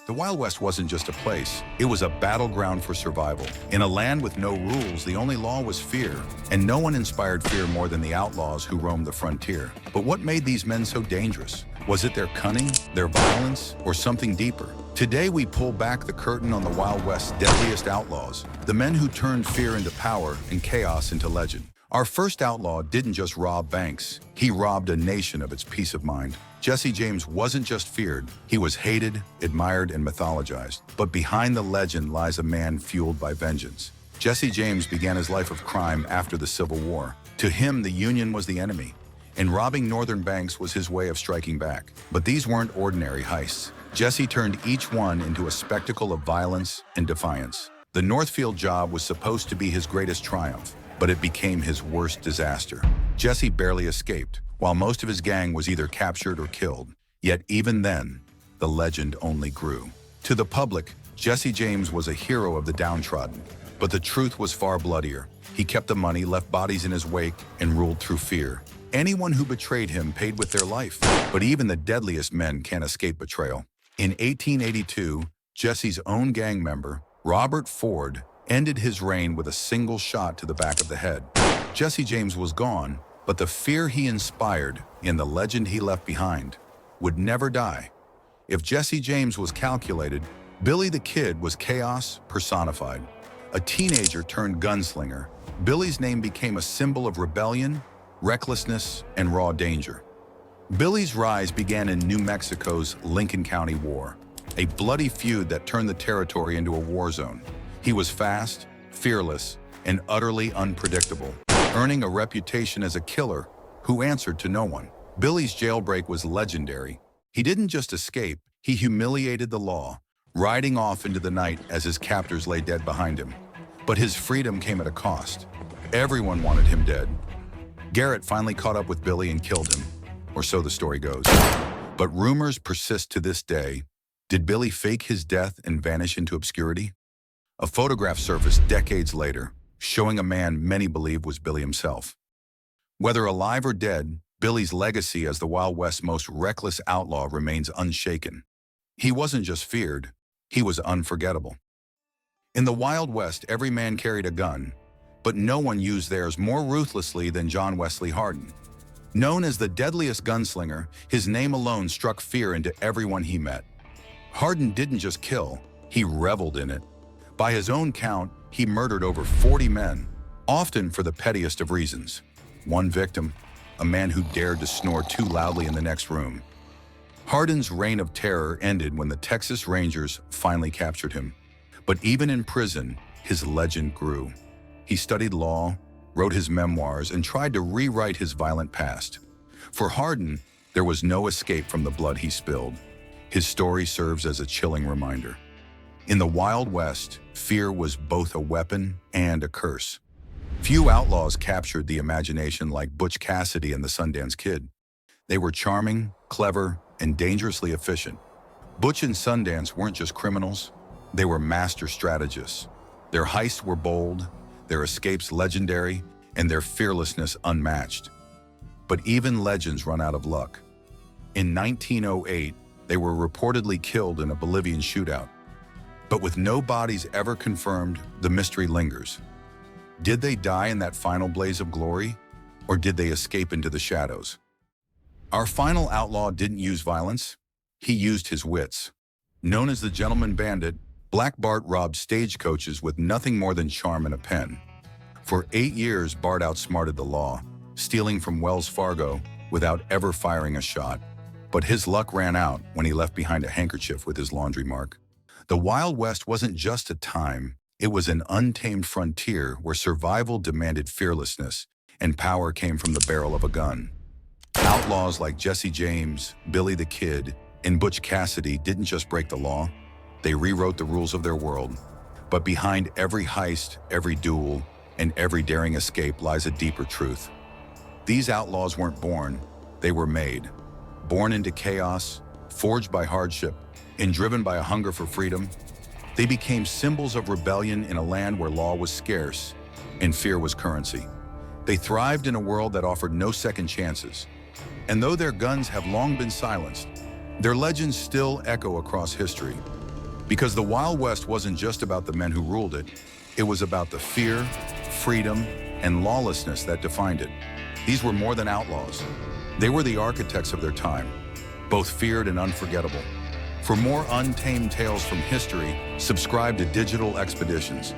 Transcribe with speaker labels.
Speaker 1: The Wild West wasn't just a place, it was a battleground for survival. In a land with no rules, the only law was fear, and no one inspired fear more than the outlaws who roamed the frontier. But what made these men so dangerous? Was it their cunning, their violence, or something deeper? Today we pull back the curtain on the Wild West's deadliest outlaws, the men who turned fear into power and chaos into legend. Our first outlaw didn't just rob banks, he robbed a nation of its peace of mind. Jesse James wasn't just feared, he was hated, admired, and mythologized. But behind the legend lies a man fueled by vengeance. Jesse James began his life of crime after the Civil War. To him, the Union was the enemy, and robbing northern banks was his way of striking back. But these weren't ordinary heists. Jesse turned each one into a spectacle of violence and defiance. The Northfield job was supposed to be his greatest triumph, but it became his worst disaster. Jesse barely escaped, while most of his gang was either captured or killed. Yet even then, the legend only grew. To the public, Jesse James was a hero of the downtrodden, but the truth was far bloodier. He kept the money, left bodies in his wake, and ruled through fear. Anyone who betrayed him paid with their life, but even the deadliest men can't escape betrayal. In 1882, Jesse's own gang member, Robert Ford, ended his reign with a single shot to the back of the head. Jesse James was gone, but the fear he inspired and the legend he left behind would never die. If Jesse James was calculated, Billy the Kid was chaos personified. A teenager turned gunslinger, Billy's name became a symbol of rebellion, recklessness, and raw danger. Billy's rise began in New Mexico's Lincoln County War, a bloody feud that turned the territory into a war zone. He was fast, fearless, and utterly unpredictable, earning a reputation as a killer who answered to no one. Billy's jailbreak was legendary. He didn't just escape, he humiliated the law, riding off into the night as his captors lay dead behind him. But his freedom came at a cost. Everyone wanted him dead. Garrett finally caught up with Billy and killed him, or so the story goes. But rumors persist to this day. Did Billy fake his death and vanish into obscurity? A photograph surfaced decades later, showing a man many believe was Billy himself. Whether alive or dead, Billy's legacy as the Wild West's most reckless outlaw remains unshaken. He wasn't just feared, he was unforgettable. In the Wild West, every man carried a gun, but no one used theirs more ruthlessly than John Wesley Hardin. Known as the deadliest gunslinger, his name alone struck fear into everyone he met. Harden didn't just kill, he reveled in it. By his own count, he murdered over 40 men, often for the pettiest of reasons. One victim, a man who dared to snore too loudly in the next room. Hardin's reign of terror ended when the Texas Rangers finally captured him. But even in prison, his legend grew. He studied law, wrote his memoirs, and tried to rewrite his violent past. For Harden, there was no escape from the blood he spilled. His story serves as a chilling reminder. In the Wild West, fear was both a weapon and a curse. Few outlaws captured the imagination like Butch Cassidy and the Sundance Kid. They were charming, clever, and dangerously efficient. Butch and Sundance weren't just criminals, they were master strategists. Their heists were bold, their escapes legendary, and their fearlessness unmatched. But even legends run out of luck. In 1908, they were reportedly killed in a Bolivian shootout. But with no bodies ever confirmed, the mystery lingers. Did they die in that final blaze of glory, or did they escape into the shadows? Our final outlaw didn't use violence, he used his wits. Known as the gentleman bandit, Black Bart robbed stagecoaches with nothing more than charm and a pen. For 8 years, Bart outsmarted the law, stealing from Wells Fargo without ever firing a shot. But his luck ran out when he left behind a handkerchief with his laundry mark. The Wild West wasn't just a time, it was an untamed frontier where survival demanded fearlessness and power came from the barrel of a gun. Outlaws like Jesse James, Billy the Kid, and Butch Cassidy didn't just break the law, they rewrote the rules of their world. But behind every heist, every duel, and every daring escape lies a deeper truth. These outlaws weren't born, they were made. Born into chaos, forged by hardship, and driven by a hunger for freedom, they became symbols of rebellion in a land where law was scarce and fear was currency. They thrived in a world that offered no second chances. And though their guns have long been silenced, their legends still echo across history. Because the Wild West wasn't just about the men who ruled it, it was about the fear, freedom, and lawlessness that defined it. These were more than outlaws. They were the architects of their time, both feared and unforgettable. For more untamed tales from history, subscribe to Digital Expeditions.